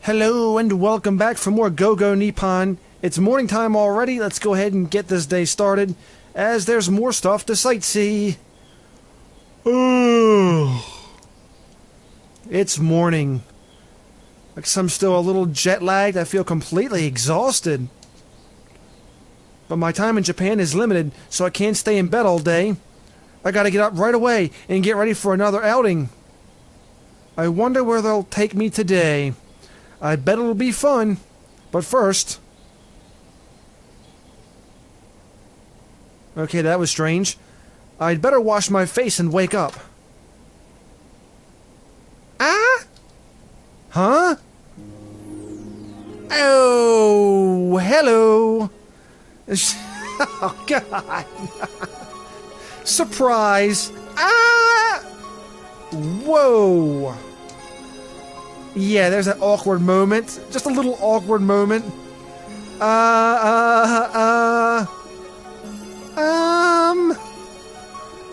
Hello and welcome back for more Go Go Nippon. It's morning time already. Let's go ahead and get this day started, as there's more stuff to sightsee. It's morning. I guess I'm still a little jet lagged. I feel completely exhausted. But my time in Japan is limited, so I can't stay in bed all day. I gotta get up right away and get ready for another outing. I wonder where they'll take me today. I bet it'll be fun. But first... Okay, that was strange. I'd better wash my face and wake up. Ah? Huh? Oh, hello. Oh, God. Surprise. Ah! Whoa. Yeah, there's that awkward moment. Just a little awkward moment.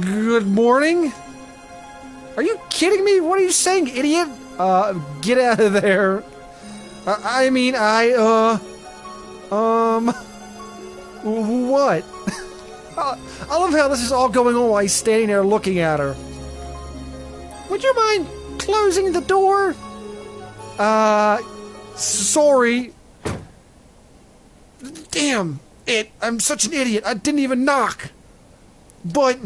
Good morning? Are you kidding me? What are you saying, idiot? Get out of there. What? I love how this is all going on while he's standing there looking at her. Would you mind closing the door? Sorry. Damn it, I'm such an idiot. I didn't even knock. But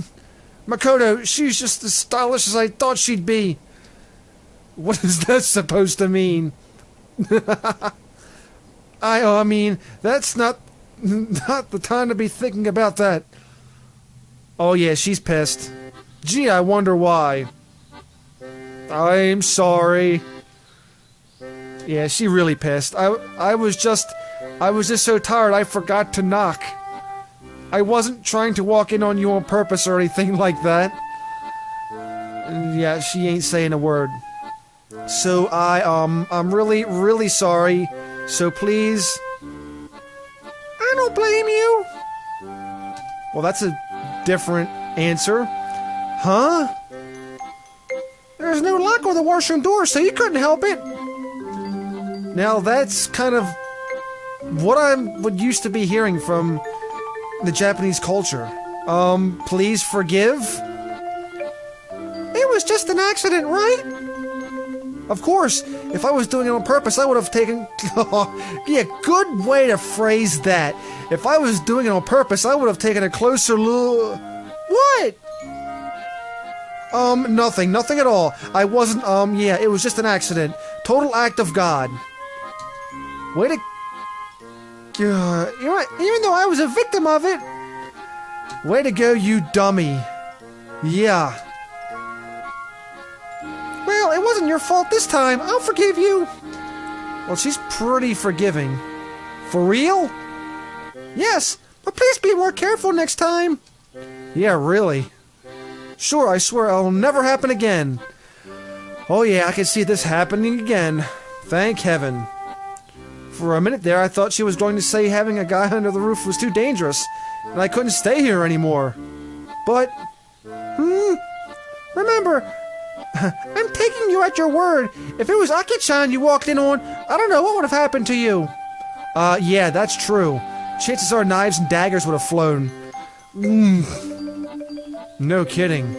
Makoto, she's just as stylish as I thought she'd be. What is that supposed to mean? I mean, that's not the time to be thinking about that. Oh yeah, she's pissed. Gee, I wonder why. I'm sorry. Yeah, she really pissed. I was just so tired I forgot to knock. I wasn't trying to walk in on you on purpose or anything like that. Yeah, she ain't saying a word. So I'm really sorry. So please... I don't blame you. Well, that's a different answer. Huh? There's no lock on the washroom door, so you couldn't help it. Now, that's kind of what I would used to be hearing from the Japanese culture. Please forgive? It was just an accident, right? Of course, if I was doing it on purpose, I would have taken... Yeah, good way to phrase that. If I was doing it on purpose, I would have taken a closer look... What? Nothing at all. I wasn't, yeah, it was just an accident. Total act of God. Way to... you know what? Even though I was a victim of it... Way to go, you dummy. Yeah. Well, it wasn't your fault this time. I'll forgive you. Well, she's pretty forgiving. For real? Yes, but please be more careful next time. Yeah, really. Sure, I swear it'll never happen again. Oh yeah, I can see this happening again. Thank heaven. For a minute there, I thought she was going to say having a guy under the roof was too dangerous, and I couldn't stay here anymore. But... Remember, I'm taking you at your word. If it was Aki-chan you walked in on, I don't know what would have happened to you. Yeah, that's true. Chances are knives and daggers would have flown. No kidding.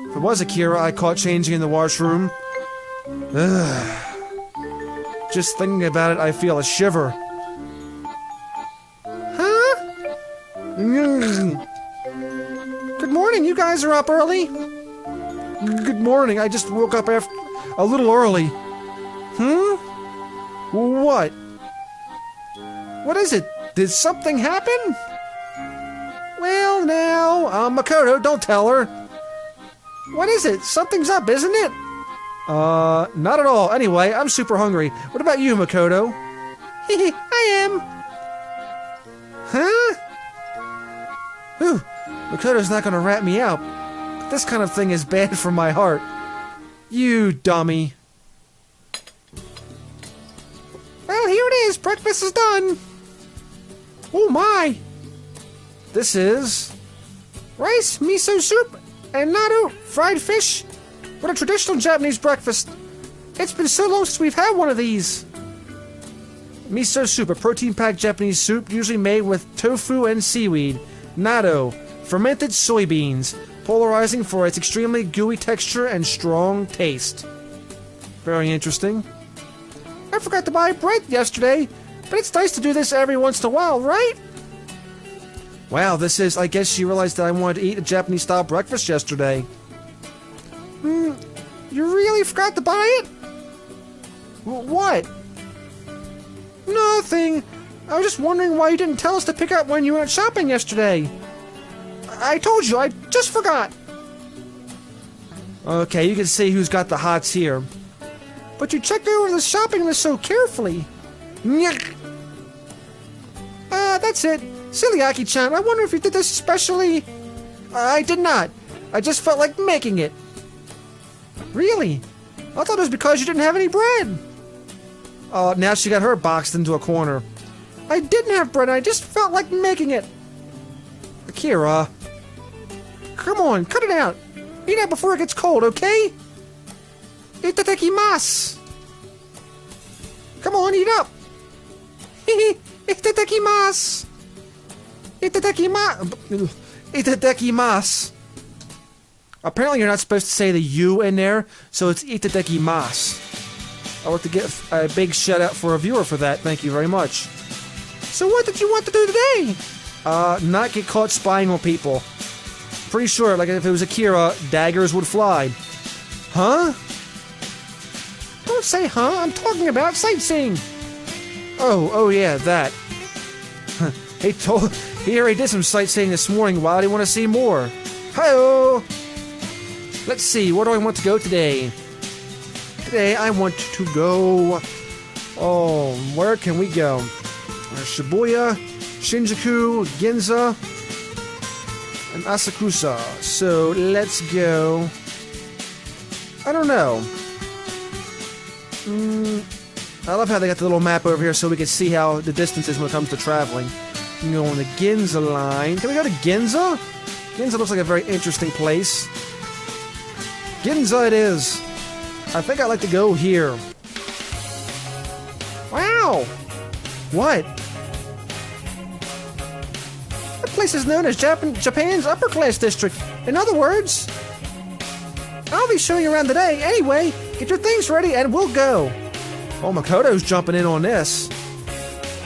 If it was Akira I caught changing in the washroom... Ugh. Just thinking about it, I feel a shiver. Huh? Good morning, you guys are up early? Good morning, I just woke up after... a little early. What? What is it? Did something happen? Well, now, Makoto, don't tell her. What is it? Something's up, isn't it? Not at all. Anyway, I'm super hungry. What about you, Makoto? I am. Huh? Whew. Makoto's not gonna rat me out. But this kind of thing is bad for my heart. You dummy. Well, here it is. Breakfast is done. Oh my. This is... rice, miso soup, and natto, fried fish. What a traditional Japanese breakfast. It's been so long since we've had one of these. Miso soup, a protein-packed Japanese soup usually made with tofu and seaweed. Natto, fermented soybeans, polarizing for its extremely gooey texture and strong taste. Very interesting. I forgot to buy bread yesterday, but it's nice to do this every once in a while, right? Wow, this is... I guess she realized that I wanted to eat a Japanese-style breakfast yesterday. You really forgot to buy it? What? Nothing. I was just wondering why you didn't tell us to pick up when you went shopping yesterday. I told you, I just forgot. Okay, you can see who's got the hots here. But you checked over the shopping list so carefully. That's it. Silly Aki-chan, I wonder if you did this especially... I did not. I just felt like making it. Really? I thought it was because you didn't have any bread. Oh, now she got her boxed into a corner. I didn't have bread, I just felt like making it. Akira. Come on, cut it out. Eat it before it gets cold, okay? Itadakimasu. Come on, eat up. Itadakimasu. Itadakimasu. Itadakimasu. Apparently you're not supposed to say the U in there, so it's itadakimasu. I'd like to give a big shout out for a viewer for that. Thank you very much. So what did you want to do today? Not get caught spying on people. Pretty sure, like if it was Akira, daggers would fly. Huh? Don't say huh, I'm talking about sightseeing. Oh yeah, that. He already did some sightseeing this morning. Why do you want to see more? Hi-oh! Let's see, where do I want to go today? Today I want to go... Oh, where can we go? Shibuya, Shinjuku, Ginza, and Asakusa. So, let's go... I don't know. I love how they got the little map over here so we can see how the distance is when it comes to traveling. You go on the Ginza line. Can we go to Ginza? Ginza looks like a very interesting place. Ginza it is. I think I'd like to go here. Wow! What? That place is known as Japan's upper class district. In other words, I'll be showing you around today. Anyway, get your things ready and we'll go. Oh, Makoto's jumping in on this.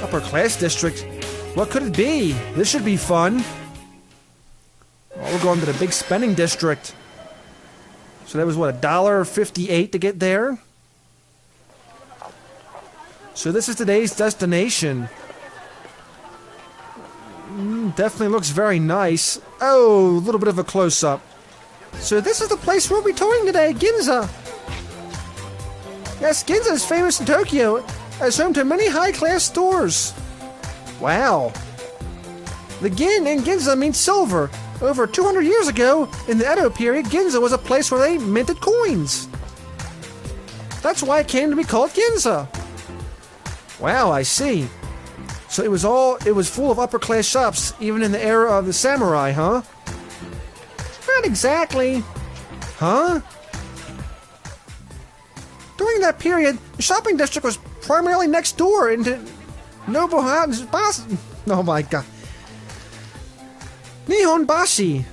Upper class district. What could it be? This should be fun. Oh, we're going to the big spending district. So that was what, $1.58 to get there? So this is today's destination. Definitely looks very nice. Oh, a little bit of a close-up. So this is the place we'll be touring today, Ginza. Yes, Ginza is famous in Tokyo as home to many high-class stores. Wow. The Gin in Ginza means silver. Over 200 years ago, in the Edo period, Ginza was a place where they minted coins. That's why it came to be called Ginza. Wow, I see. So it was full of upper-class shops, even in the era of the samurai, huh? Not exactly. Huh? During that period, the shopping district was primarily next door into Nobuhana's... Oh my god. Nihonbashi,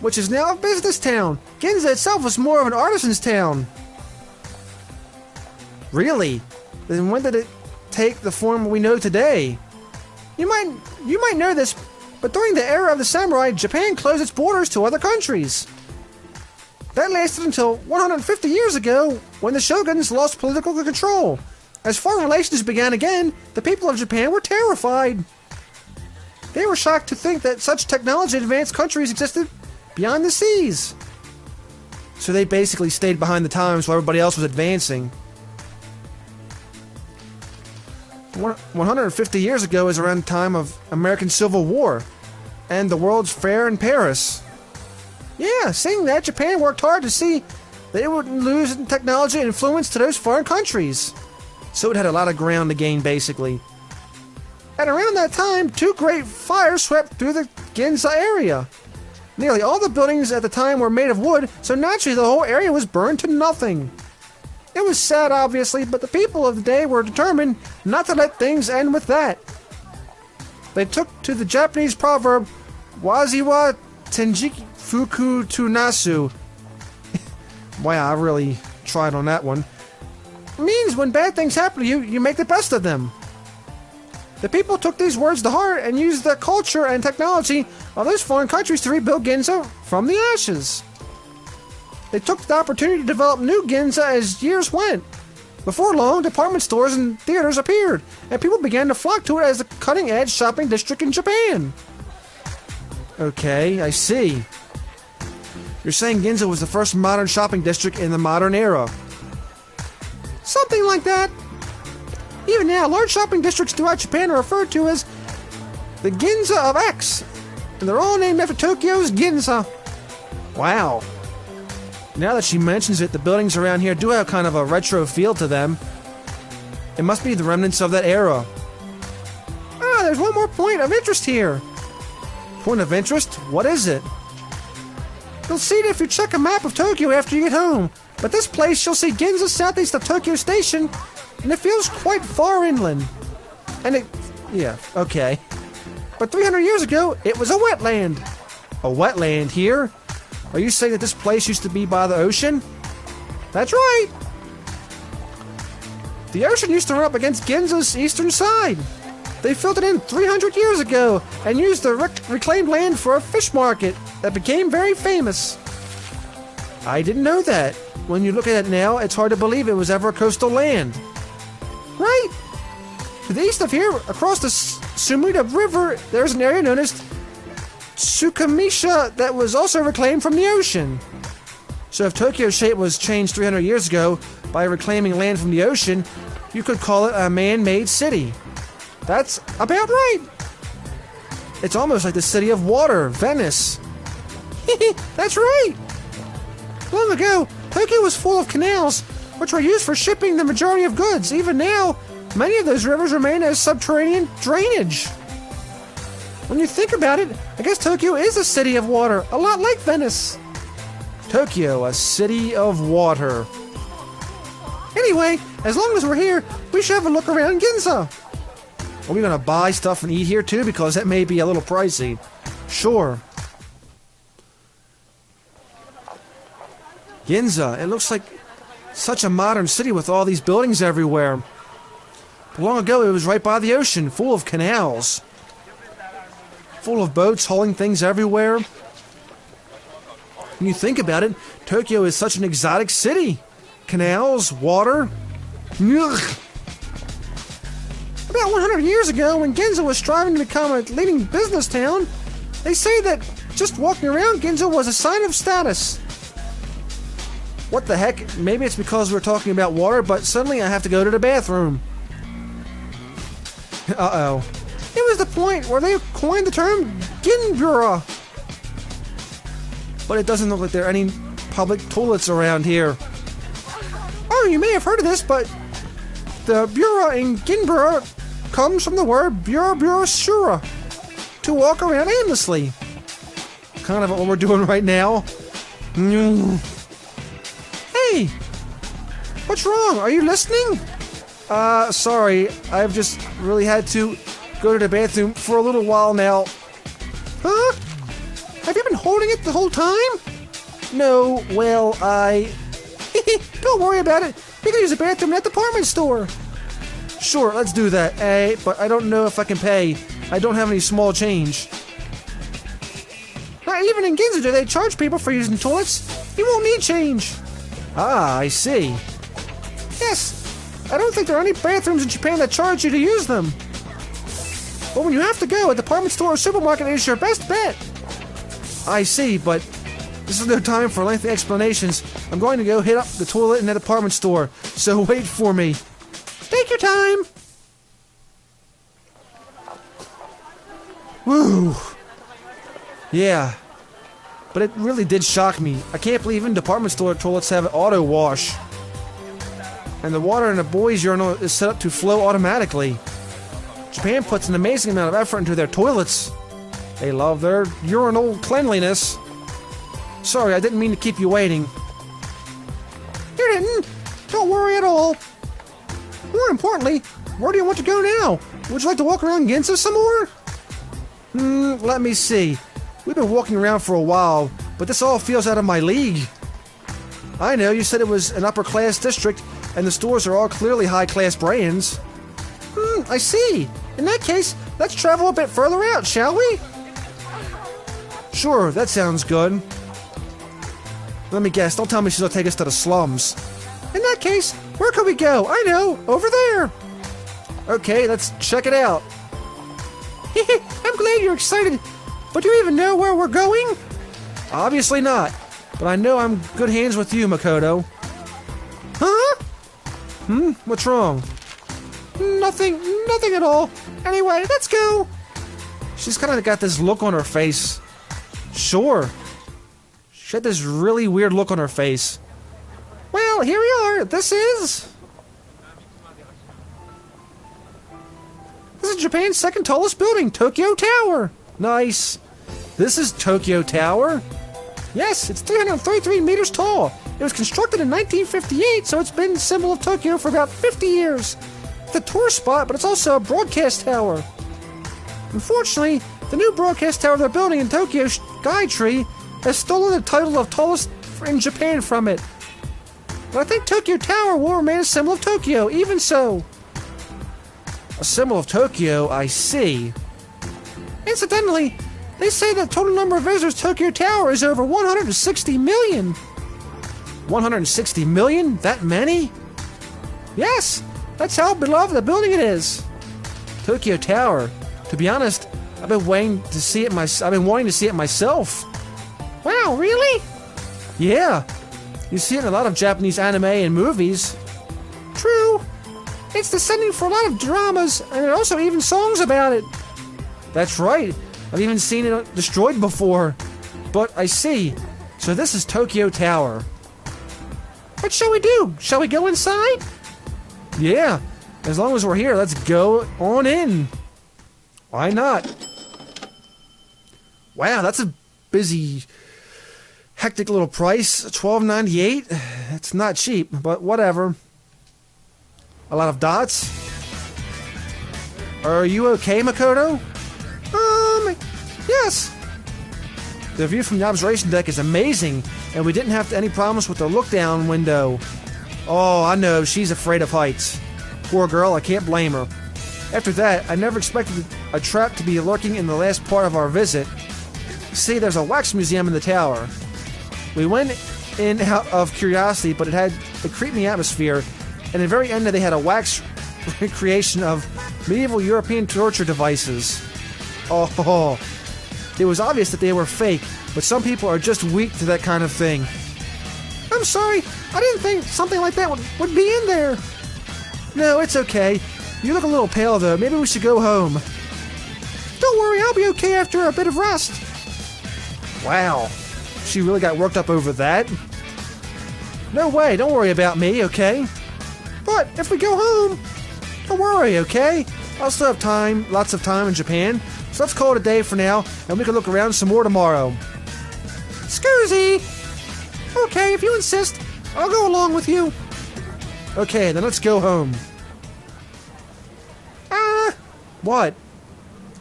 which is now a business town. Ginza itself was more of an artisan's town. Really? Then when did it take the form we know today? You might know this, but during the era of the samurai, Japan closed its borders to other countries. That lasted until 150 years ago, when the shoguns lost political control. As foreign relations began again, the people of Japan were terrified. They were shocked to think that such technology-advanced countries existed beyond the seas. So they basically stayed behind the times while everybody else was advancing. 150 years ago is around the time of American Civil War and the World's Fair in Paris. Yeah, seeing that, Japan worked hard to see that it wouldn't lose in technology and influence to those foreign countries. So it had a lot of ground to gain, basically. And around that time, two great fires swept through the Ginza area. Nearly all the buildings at the time were made of wood, so naturally the whole area was burned to nothing. It was sad, obviously, but the people of the day were determined not to let things end with that. They took to the Japanese proverb, Waziwa Tenjiki Fuku to Nasu. Wow, I really tried on that one. It means when bad things happen to you, you make the best of them. The people took these words to heart and used their culture and technology of those foreign countries to rebuild Ginza from the ashes. They took the opportunity to develop new Ginza as years went. Before long, department stores and theaters appeared, and people began to flock to it as the cutting-edge shopping district in Japan. Okay, I see. You're saying Ginza was the first modern shopping district in the modern era. Something like that. Even now, large shopping districts throughout Japan are referred to as the Ginza of X, and they're all named after Tokyo's Ginza. Wow. Now that she mentions it, the buildings around here do have kind of a retro feel to them. It must be the remnants of that era. Ah, there's one more point of interest here. Point of interest? What is it? You'll see it if you check a map of Tokyo after you get home. But this place, you'll see Ginza southeast of Tokyo Station, and it feels quite far inland. And it... yeah, okay. But 300 years ago, it was a wetland. A wetland here? Are you saying that this place used to be by the ocean? That's right. The ocean used to run up against Ginza's eastern side. They filled it in 300 years ago and used the reclaimed land for a fish market that became very famous. I didn't know that. When you look at it now, it's hard to believe it was ever coastal land. Right? To the east of here, across the Sumida River, there's an area known as Tsukamisha that was also reclaimed from the ocean. So if Tokyo's shape was changed 300 years ago by reclaiming land from the ocean, you could call it a man-made city. That's about right. It's almost like the city of water, Venice. That's right. Long ago, Tokyo was full of canals, which were used for shipping the majority of goods. Even now, many of those rivers remain as subterranean drainage. When you think about it, I guess Tokyo is a city of water, a lot like Venice. Tokyo, a city of water. Anyway, as long as we're here, we should have a look around Ginza. Are we gonna buy stuff and eat here too? Because that may be a little pricey. Sure. Ginza, it looks like such a modern city with all these buildings everywhere. But long ago, it was right by the ocean, full of canals. Full of boats hauling things everywhere. When you think about it, Tokyo is such an exotic city. Canals, water. Ugh. About 100 years ago, when Ginza was striving to become a leading business town, they say that just walking around Ginza was a sign of status. What the heck? Maybe it's because we're talking about water, but suddenly I have to go to the bathroom. Uh-oh. It was the point where they coined the term Ginbura. But it doesn't look like there are any public toilets around here. Oh, you may have heard of this, but the Bura in Ginbura comes from the word Bura, to walk around aimlessly. Kind of what we're doing right now. Hey! What's wrong? Are you listening? Sorry. I've just really had to go to the bathroom for a little while now. Huh? Have you been holding it the whole time? No, well, Don't worry about it. We can use the bathroom at the department store. Sure, let's do that. But I don't know if I can pay. I don't have any small change. Not even in Ginza do they charge people for using toilets. You won't need change. Ah, I see. Yes, I don't think there are any bathrooms in Japan that charge you to use them. But when you have to go, a department store or supermarket is your best bet. I see, but this is no time for lengthy explanations. I'm going to go hit up the toilet in the department store, so wait for me. Take your time. Woo. Yeah. But it really did shock me. I can't believe even department store toilets have an auto wash. And the water in the boys' urinal is set up to flow automatically. Japan puts an amazing amount of effort into their toilets. They love their urinal cleanliness. Sorry, I didn't mean to keep you waiting. You didn't. Don't worry at all. More importantly, where do you want to go now? Would you like to walk around Ginza some more? Let me see. We've been walking around for a while, but this all feels out of my league. I know, you said it was an upper-class district, and the stores are all clearly high-class brands. I see. In that case, let's travel a bit further out, shall we? Sure, that sounds good. Let me guess, don't tell me she's gonna take us to the slums. In that case, where could we go? I know, over there. Okay, let's check it out. I'm glad you're excited, but do you even know where we're going? Obviously not, but I know I'm good hands with you, Makoto. Huh? What's wrong? Nothing at all. Anyway, let's go. She's kind of got this look on her face. Sure. She had this really weird look on her face. Well, here we are. This is Japan's second tallest building, Tokyo Tower. Nice. This is Tokyo Tower. Yes, it's 333 meters tall. It was constructed in 1958, so it's been a symbol of Tokyo for about 50 years. It's a tourist spot, but it's also a broadcast tower. Unfortunately, the new broadcast tower they're building in Tokyo Skytree has stolen the title of tallest in Japan from it. But I think Tokyo Tower will remain a symbol of Tokyo, even so. A symbol of Tokyo, I see. Incidentally, they say the total number of visitors to Tokyo Tower is over 160 million. 160 million? That many? Yes, that's how beloved the building it is. Tokyo Tower. To be honest, I've been wanting to see it myself. Wow, really? Yeah. You see it in a lot of Japanese anime and movies. True. It's the setting for a lot of dramas, and there are also even songs about it. That's right. I've even seen it destroyed before. But I see. So this is Tokyo Tower. What shall we do? Shall we go inside? Yeah. As long as we're here, let's go on in. Why not? Wow, that's a busy, hectic little price. $12.98. It's not cheap, but whatever. A lot of dots. Are you okay, Makoto? Yes. The view from the observation deck is amazing, and we didn't have any problems with the look-down window. Oh, I know, she's afraid of heights. Poor girl, I can't blame her. After that, I never expected a trap to be lurking in the last part of our visit. See, there's a wax museum in the tower. We went in out of curiosity, but it had a creepy atmosphere, and at the very end they had a wax recreation of medieval European torture devices. Oh, it was obvious that they were fake, but some people are just weak to that kind of thing. I'm sorry, I didn't think something like that would be in there. No, it's okay. You look a little pale though, maybe we should go home. Don't worry, I'll be okay after a bit of rest. Wow, she really got worked up over that. No way, don't worry about me, okay? But if we go home, don't worry, okay? I'll still have time, lots of time in Japan. So let's call it a day for now, and we can look around some more tomorrow. Scoozzi! Okay, if you insist, I'll go along with you. Okay, then let's go home. What?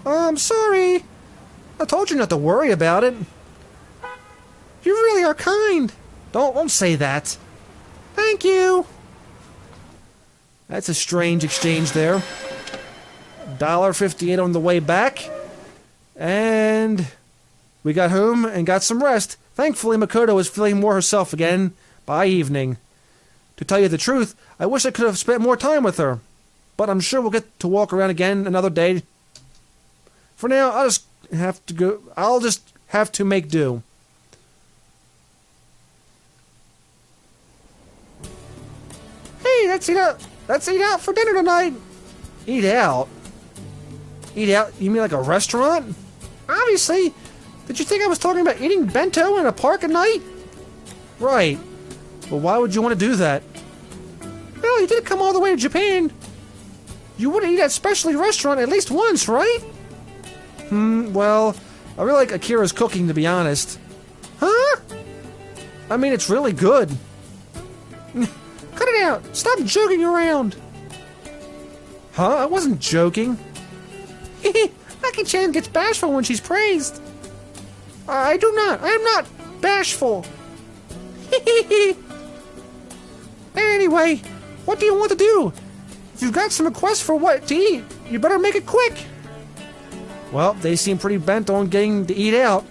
I'm sorry. I told you not to worry about it. You really are kind. Don't say that. Thank you. That's a strange exchange there. $1.58 on the way back. And we got home and got some rest. Thankfully, Makoto was feeling more herself again by evening. To tell you the truth, I wish I could have spent more time with her. But I'm sure we'll get to walk around again another day. For now, I'll just have to make do. Hey, let's eat out. Let's eat out for dinner tonight. Eat out? Eat out? You mean like a restaurant? Obviously. Did you think I was talking about eating bento in a park at night? Right. Well, why would you want to do that? Well, you did come all the way to Japan. You would eat at a specialty restaurant at least once, right? Well, I really like Akira's cooking, to be honest. Huh? I mean, it's really good. Cut it out! Stop joking around! Huh? I wasn't joking. Aki-chan gets bashful when she's praised. I am not bashful. Anyway, what do you want to do? If you've got some requests for what to eat, you better make it quick. Well, they seem pretty bent on getting to eat out.